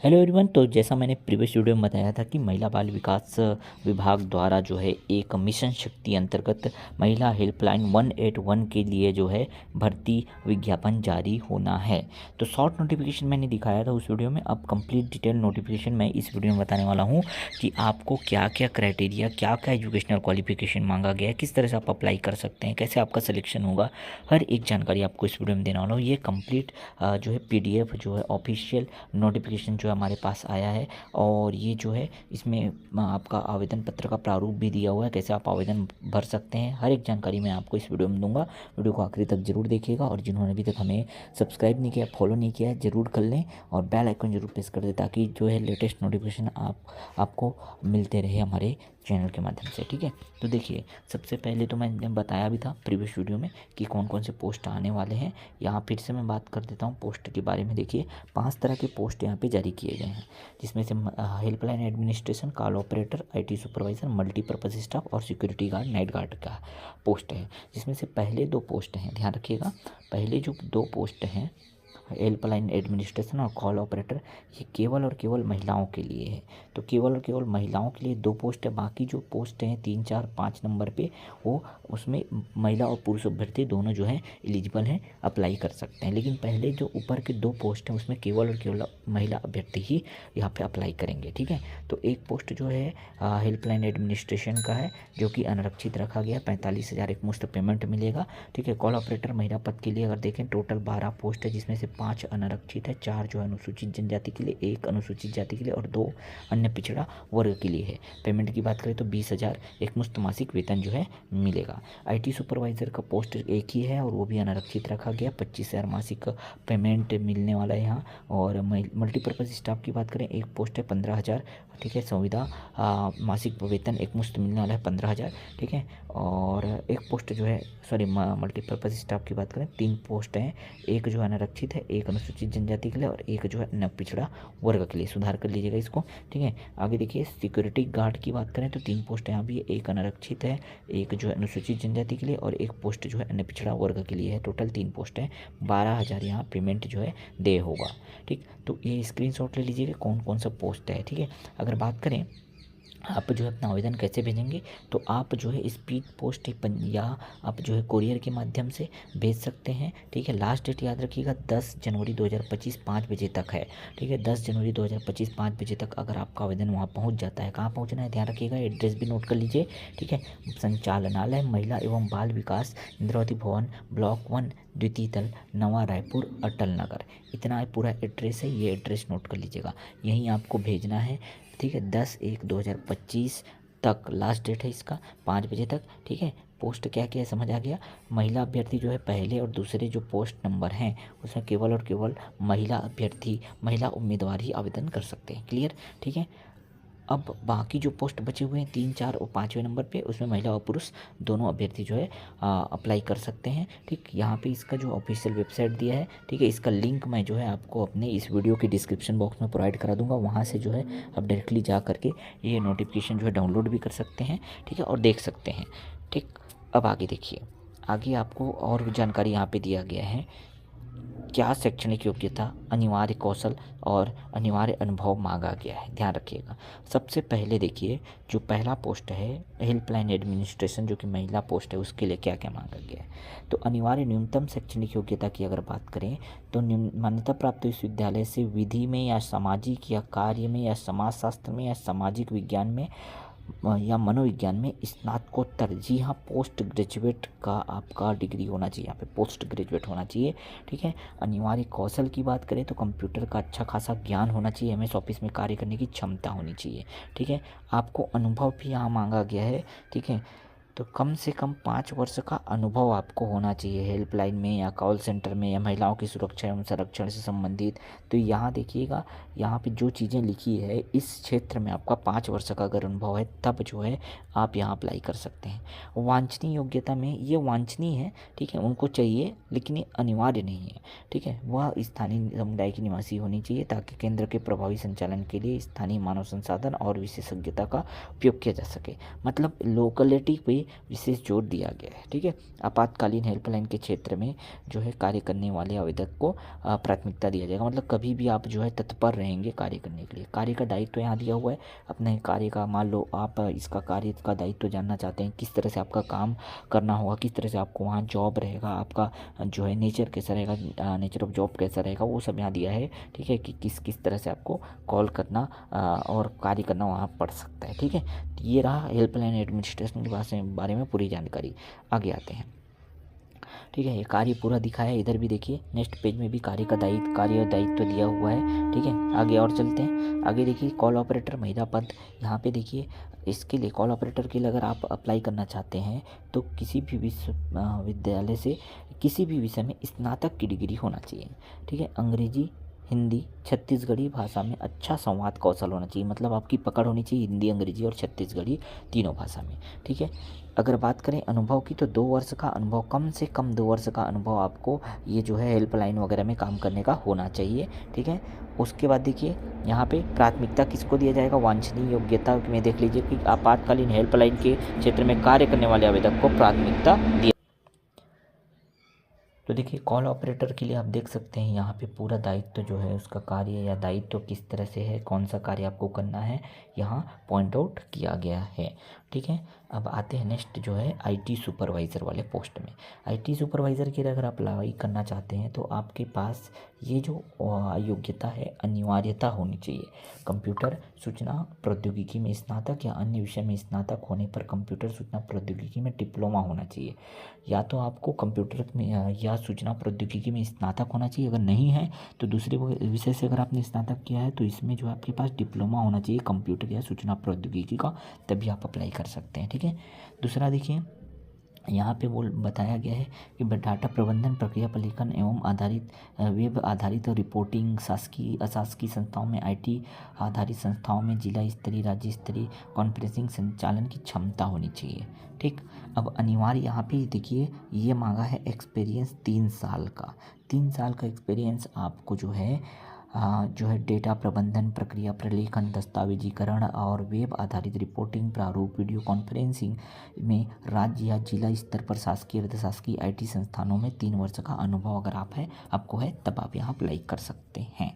Hello everyone. तो जैसा मैंने प्रीवियस वीडियो में बताया था कि महिला बाल विकास विभाग द्वारा जो है एक मिशन शक्ति अंतर्गत महिला हेल्पलाइन 181 के लिए जो है भर्ती विज्ञापन जारी होना है। तो शॉर्ट नोटिफिकेशन मैंने दिखाया था उस वीडियो में। अब कंप्लीट डिटेल नोटिफिकेशन मैं इस वीडियो में बताने वाला हूँ कि आपको क्या क्या क्राइटेरिया, क्या क्या एजुकेशनल क्वालिफिकेशन मांगा गया है, किस तरह से आप अप्लाई कर सकते हैं, कैसे आपका सिलेक्शन होगा, हर एक जानकारी आपको इस वीडियो में देने वाला हूँ। ये कंप्लीट जो है PDF जो है ऑफिशियल नोटिफिकेशन जो हमारे पास आया है, और ये जो है इसमें आपका आवेदन पत्र का प्रारूप भी दिया हुआ है, कैसे आप आवेदन भर सकते हैं, हर एक जानकारी मैं आपको इस वीडियो में दूंगा। वीडियो को आखिरी तक जरूर देखिएगा, और जिन्होंने अभी तक हमें सब्सक्राइब नहीं किया, फॉलो नहीं किया है, ज़रूर कर लें और बेल आइकन जरूर प्रेस कर दें, ताकि जो है लेटेस्ट नोटिफिकेशन आपको मिलते रहे हमारे चैनल के माध्यम से। ठीक है, तो देखिए, सबसे पहले तो मैंने बताया भी था प्रीवियस वीडियो में कि कौन कौन से पोस्ट आने वाले हैं। यहाँ फिर से मैं बात कर देता हूँ पोस्ट के बारे में। देखिए, 5 तरह के पोस्ट यहाँ पे जारी किए गए हैं, जिसमें से helpline administration, call operator, IT supervisor, multipurpose staff और सिक्योरिटी गार्ड, नाइट गार्ड का पोस्ट है। जिसमें से पहले 2 पोस्ट हैं, ध्यान रखिएगा, पहले जो 2 पोस्ट हैं हेल्पलाइन एडमिनिस्ट्रेशन और कॉल ऑपरेटर, ये केवल और केवल महिलाओं के लिए है। तो केवल और केवल महिलाओं के लिए 2 पोस्ट है। बाकी जो पोस्ट हैं 3, 4, 5 नंबर पे, वो उसमें महिला और पुरुष अभ्यर्थी दोनों जो हैं एलिजिबल हैं, अप्लाई कर सकते हैं। लेकिन पहले जो ऊपर के 2 पोस्ट हैं उसमें केवल और केवल महिला अभ्यर्थी ही यहाँ पे अप्लाई करेंगे। ठीक है, तो एक पोस्ट जो है हेल्पलाइन एडमिनिस्ट्रेशन का है, जो कि अनारक्षित रखा गया, 45,000 एक मुश्त पेमेंट मिलेगा। ठीक है, कॉल ऑपरेटर महिला पद के लिए अगर देखें टोटल 12 पोस्ट है, जिसमें से 5 अनारक्षित है, 4 जो है अनुसूचित जनजाति के लिए, 1 अनुसूचित जाति के लिए और 2 अन्य पिछड़ा वर्ग के लिए है। पेमेंट की बात करें तो 20,000 एक मुश्त मासिक वेतन जो है मिलेगा। IT सुपरवाइज़र का पोस्ट एक ही है और वो भी अनारक्षित रखा गया, 25,000 मासिक पेमेंट मिलने वाला है यहाँ। और मल्टीपर्पज़ स्टाफ की बात करें, एक पोस्ट है 15,000। ठीक है, संविदा मासिक वेतन एक मुश्त मिलने वाला है 15,000। ठीक है, और एक पोस्ट जो है मल्टीपर्पज़ स्टाफ की बात करें 3 पोस्ट हैं, एक जो है अनारक्षित है, एक अनुसूचित जनजाति के लिए और एक जो है अन्य पिछड़ा वर्ग के लिए। सुधार कर लीजिएगा इसको। ठीक है, आगे देखिए, सिक्योरिटी गार्ड की बात करें तो 3 पोस्ट यहाँ भी है, एक अनारक्षित है, एक जो है अनुसूचित जनजाति के लिए और एक पोस्ट जो है अन्य पिछड़ा वर्ग के लिए है। टोटल 3 पोस्ट हैं, 12,000 यहाँ पेमेंट जो है दे होगा। ठीक, तो ये स्क्रीनशॉट ले लीजिएगा कौन कौन सा पोस्ट है। ठीक है, अगर बात करें आप जो है अपना आवेदन कैसे भेजेंगे, तो आप जो है स्पीड पोस्ट या आप जो है कोरियर के माध्यम से भेज सकते हैं। ठीक है, लास्ट डेट याद रखिएगा 10 जनवरी 2025 5 बजे तक है। ठीक है, 10 जनवरी 2025 5 बजे तक अगर आपका आवेदन वहाँ पहुँच जाता है, कहाँ पहुँचना है ध्यान रखिएगा, एड्रेस भी नोट कर लीजिए। ठीक है, संचालनालय महिला एवं बाल विकास, इंद्रावती भवन, ब्लॉक 1, द्वितीय तल, नवा रायपुर, अटल नगर। इतना पूरा एड्रेस है, ये एड्रेस नोट कर लीजिएगा, यहीं आपको भेजना है। ठीक है, 10/1/2025 तक लास्ट डेट है इसका, 5 बजे तक। ठीक है, पोस्ट क्या क्या है समझ आ गया। महिला अभ्यर्थी जो है पहले और दूसरे जो पोस्ट नंबर हैं उसमें केवल और केवल महिला अभ्यर्थी, महिला उम्मीदवार ही आवेदन कर सकते हैं। क्लियर। ठीक है, अब बाकी जो पोस्ट बचे हुए हैं 3, 4 और 5वें नंबर पे, उसमें महिला और पुरुष दोनों अभ्यर्थी जो है अप्लाई कर सकते हैं। ठीक, यहाँ पे इसका जो ऑफिशियल वेबसाइट दिया है, ठीक है, इसका लिंक मैं जो है आपको अपने इस वीडियो के डिस्क्रिप्शन बॉक्स में प्रोवाइड करा दूंगा। वहाँ से जो है आप डायरेक्टली जा करके ये नोटिफिकेशन जो है डाउनलोड भी कर सकते हैं। ठीक है, और देख सकते हैं। ठीक, अब आगे देखिए, आगे आपको और जानकारी यहाँ पे दिया गया है, क्या शैक्षणिक योग्यता, अनिवार्य कौशल और अनिवार्य अनुभव मांगा गया है। ध्यान रखिएगा। सबसे पहले देखिए, जो पहला पोस्ट है हेल्पलाइन एडमिनिस्ट्रेशन, जो कि महिला पोस्ट है, उसके लिए क्या क्या मांगा गया है। तो अनिवार्य न्यूनतम शैक्षणिक योग्यता की अगर बात करें तो मान्यता प्राप्त विश्वविद्यालय से विधि में या सामाजिक या कार्य में या समाजशास्त्र में या सामाजिक विज्ञान में या मनोविज्ञान में स्नातकोत्तर, जी हाँ, पोस्ट ग्रेजुएट का आपका डिग्री होना चाहिए, यहाँ पे पोस्ट ग्रेजुएट होना चाहिए। ठीक है, अनिवार्य कौशल की बात करें तो कंप्यूटर का अच्छा खासा ज्ञान होना चाहिए, MS ऑफिस में कार्य करने की क्षमता होनी चाहिए। ठीक है, आपको अनुभव भी यहाँ मांगा गया है। ठीक है, तो कम से कम 5 वर्ष का अनुभव आपको होना चाहिए हेल्पलाइन में या कॉल सेंटर में या महिलाओं की सुरक्षा एवं संरक्षण से संबंधित। तो यहाँ देखिएगा, यहाँ पे जो चीज़ें लिखी है, इस क्षेत्र में आपका 5 वर्ष का अगर अनुभव है तब जो है आप यहाँ अप्लाई कर सकते हैं। वांछनीय योग्यता में ये वांछनीय है, ठीक है, उनको चाहिए, लेकिन ये अनिवार्य नहीं है। ठीक है, वह स्थानीय समुदाय की निवासी होनी चाहिए, ताकि केंद्र के प्रभावी संचालन के लिए स्थानीय मानव संसाधन और विशेषज्ञता का उपयोग किया जा सके। मतलब लोकलिटी पे ये विशेष जोर दिया गया है। ठीक है, आपातकालीन हेल्पलाइन के क्षेत्र में जो है कार्य करने वाले आवेदक को प्राथमिकता दिया जाएगा। मतलब कभी भी आप जो है तत्पर रहेंगे कार्य करने के लिए। कार्य का दायित्व यहाँ दिया हुआ है। अपने कार्य का मान लो आप इसका कार्य का दायित्व जानना चाहते हैं, किस तरह से आपका काम करना होगा, किस तरह से आपको वहाँ जॉब रहेगा, आपका जो है नेचर कैसा रहेगा, नेचर ऑफ जॉब कैसा रहेगा, वो सब यहाँ दिया है। ठीक है, कि किस किस तरह से आपको कॉल करना और कार्य करना वहाँ पड़ सकता है। ठीक है, ये रहा हेल्पलाइन एडमिनिस्ट्रेशन के बारे में पूरी जानकारी। आगे आते हैं। ठीक है, ये कार्य पूरा दिखाया है। इधर भी देखिए नेक्स्ट पेज में भी कार्य और दायित्व दिया हुआ है। ठीक है, आगे और चलते हैं। आगे देखिए कॉल ऑपरेटर महिला पद, यहाँ पे देखिए इसके लिए कॉल ऑपरेटर के लिए अगर आप अप्लाई करना चाहते हैं तो किसी भी विश्वविद्यालय से किसी भी विषय में स्नातक की डिग्री होना चाहिए। ठीक है, अंग्रेजी, हिंदी, छत्तीसगढ़ी भाषा में अच्छा संवाद कौशल होना चाहिए। मतलब आपकी पकड़ होनी चाहिए हिंदी, अंग्रेजी और छत्तीसगढ़ी तीनों भाषा में। ठीक है, अगर बात करें अनुभव की तो 2 वर्ष का अनुभव, कम से कम 2 वर्ष का अनुभव आपको ये जो है हेल्पलाइन वगैरह में काम करने का होना चाहिए। ठीक है, उसके बाद देखिए यहाँ पे प्राथमिकता किसको दिया जाएगा, वांछनीय योग्यता में देख लीजिए कि आपातकालीन हेल्पलाइन के क्षेत्र में कार्य करने वाले आवेदक को प्राथमिकता दिया। तो देखिए कॉल ऑपरेटर के लिए आप देख सकते हैं यहाँ पे पूरा दायित्व जो है उसका कार्य या दायित्व किस तरह से है, कौन सा कार्य आपको करना है, यहाँ पॉइंट आउट किया गया है। ठीक है, अब आते हैं नेक्स्ट जो है आईटी सुपरवाइज़र वाले पोस्ट में। आईटी सुपरवाइज़र के लिए अगर आप अप्लाई करना चाहते हैं तो आपके पास ये जो योग्यता है, अनिवार्यता होनी चाहिए। कंप्यूटर सूचना प्रौद्योगिकी में स्नातक या अन्य विषय में स्नातक होने पर कंप्यूटर सूचना प्रौद्योगिकी में डिप्लोमा होना चाहिए। या तो आपको कंप्यूटर में या सूचना प्रौद्योगिकी में स्नातक होना चाहिए, अगर नहीं है तो दूसरे विषय से अगर आपने स्नातक किया है तो इसमें जो आपके पास डिप्लोमा होना चाहिए कंप्यूटर या सूचना प्रौद्योगिकी का, तभी आप अप्लाई कर सकते हैं। ठीक है, दूसरा देखिए यहाँ पे वो बताया गया है कि डाटा प्रबंधन, प्रक्रिया प्रलेखन एवं आधारित वेब आधारित और रिपोर्टिंग शासकीय अशासकीय संस्थाओं में, आईटी आधारित संस्थाओं में जिला स्तरीय राज्य स्तरीय कॉन्फ्रेंसिंग संचालन की क्षमता होनी चाहिए। ठीक, अब अनिवार्य यहाँ पे देखिए ये मांगा है एक्सपीरियंस 3 साल का। 3 साल का एक्सपीरियंस आपको जो है डेटा प्रबंधन, प्रक्रिया प्रलेखन, दस्तावेजीकरण और वेब आधारित रिपोर्टिंग, प्रारूप, वीडियो कॉन्फ्रेंसिंग में राज्य या जिला स्तर पर शासकीय अर्धशासकीय आईटी संस्थानों में 3 वर्ष का अनुभव अगर आपको है तब आप यहाँ अप्लाई कर सकते हैं।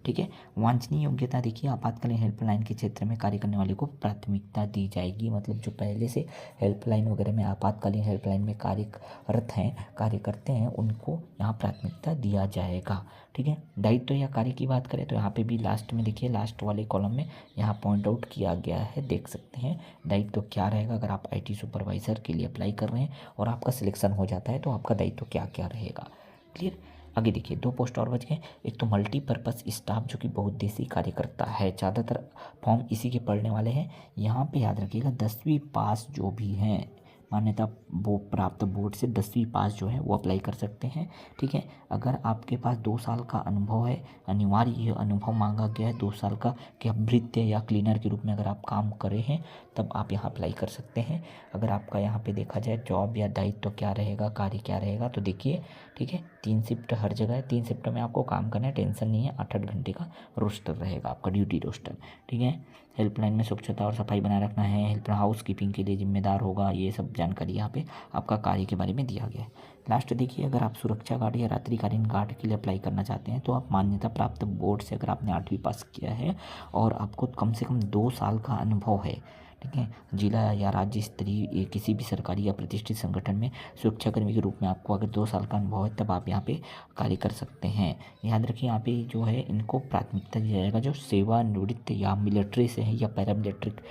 ठीक है, वांछनीय योग्यता देखिए आपातकालीन हेल्पलाइन के क्षेत्र में कार्य करने वाले को प्राथमिकता दी जाएगी। मतलब जो पहले से हेल्पलाइन वगैरह में, आपातकालीन हेल्पलाइन में कार्यरत हैं, कार्य करते हैं, उनको यहाँ प्राथमिकता दिया जाएगा। ठीक है, दायित्व या कार्य की बात करें तो यहाँ पे भी लास्ट में देखिए, लास्ट वाले कॉलम में यहाँ पॉइंट आउट किया गया है, देख सकते हैं दायित्व क्या रहेगा। अगर आप आईटी सुपरवाइज़र के लिए अप्लाई कर रहे हैं और आपका सिलेक्शन हो जाता है तो आपका दायित्व क्या क्या रहेगा। क्लियर, आगे देखिए 2 पोस्ट और बच गए। एक तो मल्टीपर्पज़ स्टाफ जो कि बहुउद्देशीय कार्य करता है, ज़्यादातर फॉर्म इसी के पढ़ने वाले हैं। यहाँ पे याद रखिएगा 10वीं पास जो भी हैं, मान्यता प्राप्त बोर्ड से 10वीं पास जो है वो अप्लाई कर सकते हैं। ठीक है, अगर आपके पास 2 साल का अनुभव है, अनिवार्य अनुभव मांगा गया है 2 साल का, कि आप भृत्य या क्लीनर के रूप में अगर आप काम करे हैं तब आप यहाँ अप्लाई कर सकते हैं। अगर आपका यहाँ पे देखा जाए जॉब या दायित्व क्या रहेगा, कार्य क्या रहेगा, तो देखिए ठीक है 3 शिफ्ट हर जगह है, 3 शिफ्ट में आपको काम करना है, टेंशन नहीं है। 8-8 घंटे का रोस्टर रहेगा आपका, ड्यूटी रोस्टर। ठीक है, हेल्पलाइन में स्वच्छता और सफाई बनाए रखना है, हेल्पर हाउस कीपिंग के लिए जिम्मेदार होगा, ये सब जानकारी यहाँ पे आपका कार्य के बारे में दिया गया है। लास्ट देखिए, अगर आप सुरक्षा गार्ड या रात्रिकालीन गार्ड के लिए अप्लाई करना चाहते हैं तो आप मान्यता प्राप्त बोर्ड से अगर आपने 8वीं पास किया है और आपको कम से कम 2 साल का अनुभव है, ठीक है, जिला या राज्य स्तरीय किसी भी सरकारी या प्रतिष्ठित संगठन में सुरक्षाकर्मी के रूप में आपको अगर 2 साल का अनुभव है तब आप यहाँ पे कार्य कर सकते हैं। याद रखिए यहाँ पे जो है इनको प्राथमिकता दिया जाएगा जो सेवानिवृत्त या मिलिट्री से हैं या पैरामिलिट्रिक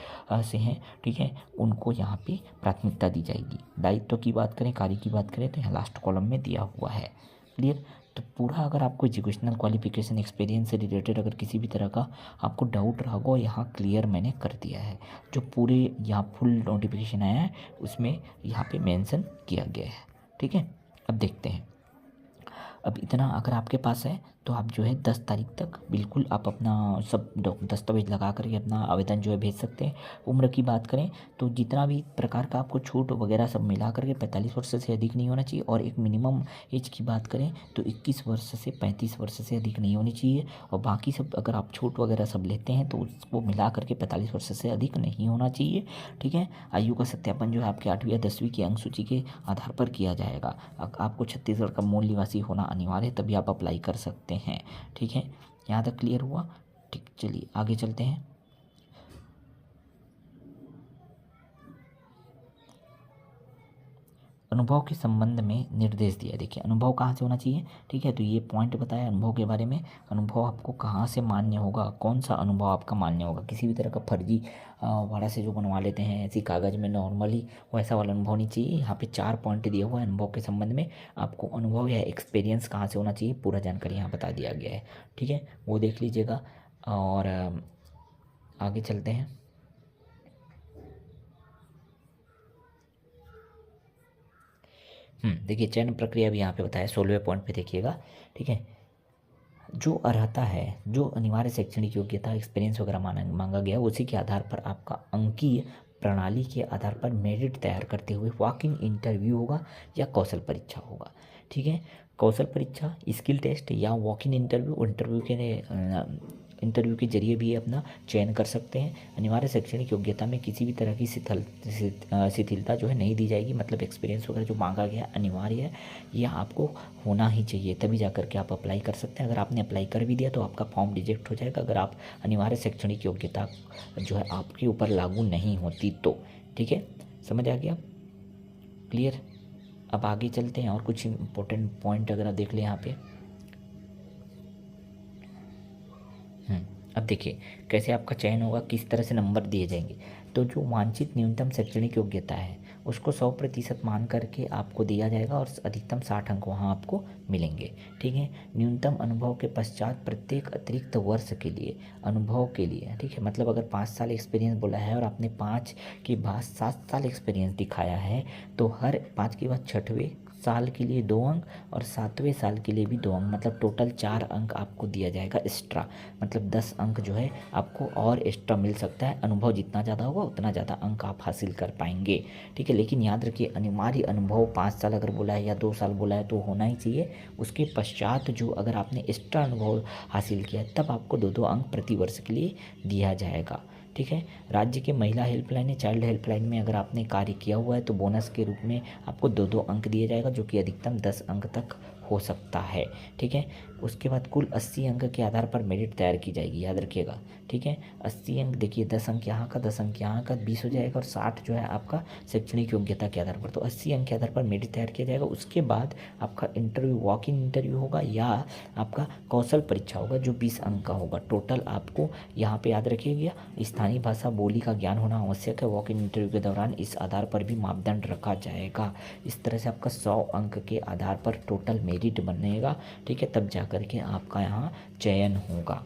से हैं। ठीक है, उनको यहाँ पे प्राथमिकता दी जाएगी। दायित्व की बात करें, कार्य की बात करें तो यहाँ लास्ट कॉलम में दिया हुआ है। क्लियर, तो पूरा अगर आपको एजुकेशनल क्वालिफिकेशन, एक्सपीरियंस से रिलेटेड अगर किसी भी तरह का आपको डाउट रहा हो, यहाँ क्लियर मैंने कर दिया है। जो पूरे यहाँ फुल नोटिफिकेशन आया है उसमें यहाँ पे मेंशन किया गया है। ठीक है, अब देखते हैं। अब इतना अगर आपके पास है तो आप जो है 10 तारीख तक बिल्कुल आप अपना सब दस्तावेज लगा करके अपना आवेदन जो है भेज सकते हैं। उम्र की बात करें तो जितना भी प्रकार का आपको छूट वगैरह सब मिला करके 45 वर्ष से अधिक नहीं होना चाहिए, और एक मिनिमम एज की बात करें तो 21 वर्ष से 35 वर्ष से अधिक नहीं होनी चाहिए, और बाकी सब अगर आप छूट वगैरह सब लेते हैं तो उसको मिला करके 45 वर्ष से अधिक नहीं होना चाहिए। ठीक है। आयु का सत्यापन जो है आपके 8वीं या 10वीं की अंक सूची के आधार पर किया जाएगा। आपको छत्तीसगढ़ का मूल निवासी होना अनिवार्य है, तभी आप अप्लाई कर सकते हैं। ठीक है, यहाँ तक क्लियर हुआ। ठीक, चलिए आगे चलते हैं। अनुभव के संबंध में निर्देश दिया। देखिए अनुभव कहाँ से होना चाहिए। ठीक है, तो ये पॉइंट बताया अनुभव के बारे में। अनुभव आपको कहाँ से मान्य होगा, कौन सा अनुभव आपका मान्य होगा। किसी भी तरह का फर्जी वाला से जो बनवा लेते हैं ऐसी कागज़ में नॉर्मली, वैसा वाला अनुभव नहीं चाहिए। यहाँ पे 4 पॉइंट दिया हुआ है अनुभव के संबंध में। आपको अनुभव या एक्सपीरियंस कहाँ से होना चाहिए, पूरा जानकारी यहाँ बता दिया गया है। ठीक है, वो देख लीजिएगा। और आगे चलते हैं। देखिए चयन प्रक्रिया भी यहाँ पे बताया 16वें पॉइंट पे देखिएगा। ठीक है, जो अर्हता है, जो अनिवार्य शैक्षणिक योग्यता, एक्सपीरियंस वगैरह मांगा गया, उसी के आधार पर आपका अंकीय प्रणाली के आधार पर मेरिट तैयार करते हुए वॉक इन इंटरव्यू होगा या कौशल परीक्षा होगा। ठीक है, कौशल परीक्षा, स्किल टेस्ट या वॉक इन इंटरव्यू के जरिए भी अपना चयन कर सकते हैं। अनिवार्य शैक्षणिक योग्यता में किसी भी तरह की शिथिलता जो है नहीं दी जाएगी। मतलब एक्सपीरियंस वगैरह जो मांगा गया अनिवार्य है, यह आपको होना ही चाहिए, तभी जा कर के आप अप्लाई कर सकते हैं। अगर आपने अप्लाई कर भी दिया तो आपका फॉर्म रिजेक्ट हो जाएगा, अगर आप अनिवार्य शैक्षणिक योग्यता जो है आपके ऊपर लागू नहीं होती तो। ठीक है, समझ आ गया, क्लियर। अब आगे चलते हैं और कुछ इंपॉर्टेंट पॉइंट अगर आप देख लें यहाँ पे। अब देखिए कैसे आपका चयन होगा, किस तरह से नंबर दिए जाएंगे। तो जो वांछित न्यूनतम शैक्षणिक योग्यता है उसको 100% मान करके आपको दिया जाएगा, और अधिकतम 60 अंक वहाँ आपको मिलेंगे। ठीक है, न्यूनतम अनुभव के पश्चात प्रत्येक अतिरिक्त वर्ष के लिए अनुभव के लिए, ठीक है, मतलब अगर 5 साल एक्सपीरियंस बोला है और आपने 5 के बाद 7 साल एक्सपीरियंस दिखाया है, तो हर 5 के बाद 6वें साल के लिए 2 अंक और 7वें साल के लिए भी 2 अंक, मतलब टोटल 4 अंक आपको दिया जाएगा एक्स्ट्रा। मतलब 10 अंक जो है आपको और एक्स्ट्रा मिल सकता है। अनुभव जितना ज़्यादा होगा उतना ज़्यादा अंक आप हासिल कर पाएंगे। ठीक है, लेकिन याद रखिए अनिवार्य अनुभव 5 साल अगर बोला है या 2 साल बोला है तो होना ही चाहिए। उसके पश्चात जो अगर आपने एक्स्ट्रा अनुभव हासिल किया है तब आपको 2-2 अंक प्रति वर्ष के लिए दिया जाएगा। ठीक है, राज्य के महिला हेल्पलाइन या चाइल्ड हेल्पलाइन में अगर आपने कार्य किया हुआ है तो बोनस के रूप में आपको 2-2 अंक दिए जाएगा, जो कि अधिकतम 10 अंक तक हो सकता है। ठीक है, उसके बाद कुल 80 अंक के आधार पर मेरिट तैयार की जाएगी, याद रखिएगा। ठीक है, 80 अंक, देखिए 10 अंक यहाँ का, 10 अंक यहाँ का, 20 हो जाएगा, और 60 जो है आपका शैक्षणिक योग्यता के आधार पर। तो 80 अंक के आधार पर मेरिट तैयार किया जाएगा। उसके बाद आपका इंटरव्यू, वॉक इन इंटरव्यू होगा या आपका कौशल परीक्षा होगा जो 20 अंक का होगा। टोटल आपको यहाँ पे याद रखिएगा स्थानीय भाषा बोली का ज्ञान होना आवश्यक है। वॉक इन इंटरव्यू के दौरान इस आधार पर भी मापदंड रखा जाएगा। इस तरह से आपका 100 अंक के आधार पर टोटल मेरिट बनेगा। ठीक है, तब जा कर के आपका यहाँ चयन होगा।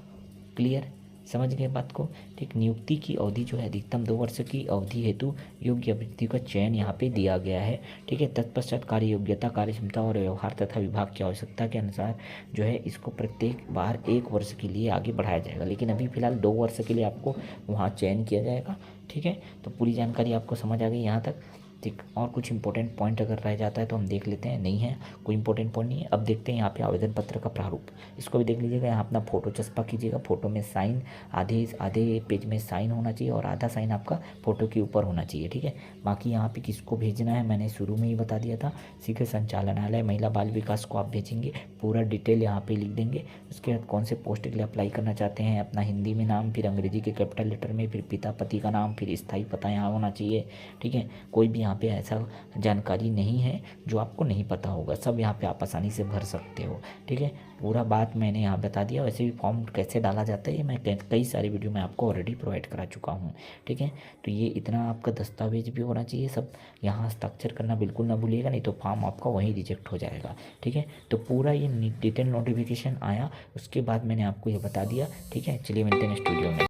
क्लियर, समझ गए बात को। ठीक, नियुक्ति की अवधि जो है अधिकतम 2 वर्ष की अवधि हेतु योग्य अभ्यर्थी का चयन यहाँ पे दिया गया है। ठीक है, तत्पश्चात कार्य योग्यता, कार्य क्षमता और व्यवहार तथा विभाग की आवश्यकता के अनुसार जो है इसको प्रत्येक बार 1 वर्ष के लिए आगे बढ़ाया जाएगा, लेकिन अभी फिलहाल 2 वर्ष के लिए आपको वहाँ चयन किया जाएगा। ठीक है, तो पूरी जानकारी आपको समझ आ गई यहाँ तक। ठीक, और कुछ इंपॉर्टेंट पॉइंट अगर रह जाता है तो हम देख लेते हैं। नहीं है, कोई इंपॉर्टेंट पॉइंट नहीं है। अब देखते हैं यहाँ पे आवेदन पत्र का प्रारूप, इसको भी देख लीजिएगा। यहाँ अपना फ़ोटो चस्पा कीजिएगा। फ़ोटो में साइन, आधे पेज में साइन होना चाहिए और आधा साइन आपका फ़ोटो के ऊपर होना चाहिए। ठीक है, बाकी यहाँ पे किसको भेजना है मैंने शुरू में ही बता दिया था। शीघ्र संचालनालय महिला बाल विकास को आप भेजेंगे, पूरा डिटेल यहाँ पे लिख देंगे। उसके बाद कौन से पोस्ट के लिए अप्लाई करना चाहते हैं, अपना हिंदी में नाम, फिर अंग्रेजी के कैपिटल लेटर में, फिर पिता पति का नाम, फिर स्थायी पता यहाँ होना चाहिए। ठीक है, कोई भी यहाँ पे ऐसा जानकारी नहीं है जो आपको नहीं पता होगा, सब यहाँ पे आप आसानी से भर सकते हो। ठीक है, पूरा बात मैंने यहाँ बता दिया। वैसे भी फॉर्म कैसे डाला जाता है ये मैं कई सारी वीडियो में आपको ऑलरेडी प्रोवाइड करा चुका हूँ। ठीक है, तो ये इतना आपका दस्तावेज भी होना चाहिए सब, यहाँ हस्ताक्षर करना बिल्कुल ना भूलिएगा, नहीं तो फॉर्म आपका वहीं रिजेक्ट हो जाएगा। ठीक है, तो पूरा ये डिटेल नोटिफिकेशन आया उसके बाद मैंने आपको ये बता दिया। ठीक है, चलिए मिलते हैं स्टूडियो में।